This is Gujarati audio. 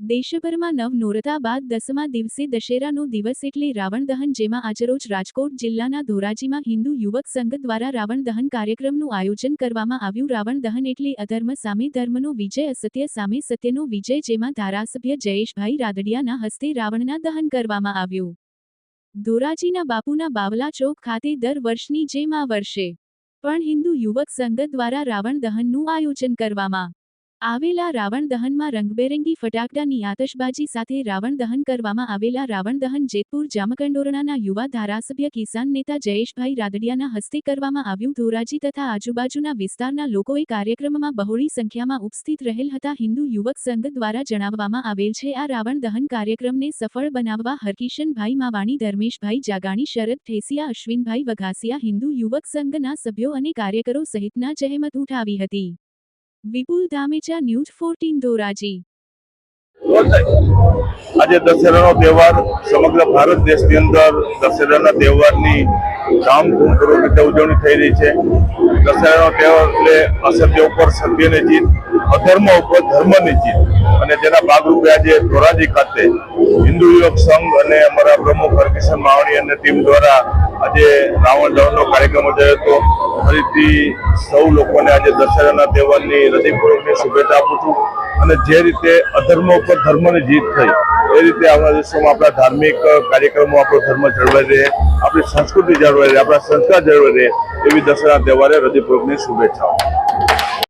દેશભરમાં નવનોરતા બાદ 10મા દિવસે દશેરાનો દિવસ એટલે રાવણ દહન, જેમાં આજરોજ રાજકોટ જિલ્લાના ધોરાજીમાં હિન્દુ યુવક સંઘ દ્વારા રાવણ દહન કાર્યક્રમનું આયોજન કરવામાં આવ્યું। રાવણ દહન એટલે અધર્મ સામે ધર્મનો વિજય, અસત્ય સામે સત્યનો વિજય, જેમાં ધારાસભ્ય જયેશભાઈ રાદડિયાના હસ્તે રાવણના દહન કરવામાં આવ્યું। ધોરાજીના બાપુના બાવલા ચોક ખાતે દર વર્ષની જેમ આ વર્ષે પણ હિન્દુ યુવક સંઘ દ્વારા રાવણ દહનનું આયોજન કરવામાં આવેલા। રાવણ દહનમાં રંગબેરંગી ફટાકડાની આતશબાજી સાથે રાવણ દહન કરવામાં આવેલા। રાવણ દહન જેતપુર જામકંડોરણાના યુવા ધારાસભ્ય કિસાન નેતા જયેશભાઈ રાદડિયાના હસ્તે કરવામાં આવ્યું। ધોરાજી તથા આજુબાજુના વિસ્તારના લોકોએ કાર્યક્રમમાં બહોળી સંખ્યામાં ઉપસ્થિત રહેલ હતા। હિન્દુ યુવક સંઘ દ્વારા જણાવવામાં આવેલ છે, આ રાવણ દહન કાર્યક્રમને સફળ બનાવવા હરકિશનભાઈ માવાણી, ધર્મેશભાઈ જાગાણી, શરદ ઠેસિયા, અશ્વિનભાઈ વઘાસિયા, હિન્દુ યુવક સંઘના સભ્યો અને કાર્યકરો સહિતના જહેમત ઉઠાવી હતી। વિપુલ ધામેચા, ન્યૂઝ 14 ધોરાજી। આજે દશેરાનો તહેવાર સમગ્ર ભારત દેશની અંદર દશેરાના તહેવારની ધામધૂમપૂર્વક રીતે ઉજવણી થઈ રહી છે। દશેરાનો તહેવાર એટલે અસત્ય ઉપર સત્યની જીત, અધર્મ ઉપર ધર્મની જીત, અને જેના ભાગરૂપે આજે ધોરાજી ખાતે હિન્દુ યુવક સંઘ અને અમારા પ્રમુખ હરકિશન માવાણી અને ટીમ દ્વારા આજે રાવણ દહનનો કાર્યક્રમ યોજાયો હતો। ફરીથી સૌ લોકોને આજે દશેરાના તહેવારની હૃદયપૂર્વકની શુભેચ્છા આપું છું। અને જે રીતે અધર્મ ઉપર ધર્મની જીત થઈ, એ રીતે આપણા દેશોમાં આપણા ધાર્મિક કાર્યક્રમો, આપણો ધર્મ જળવાઈ રહે, આપણી સંસ્કૃતિ જળવાઈ રહે, આપણા સંસ્કાર જળવાઈ રહે, એવી દશેરાના તહેવારે હૃદયપૂર્વકની શુભેચ્છાઓ।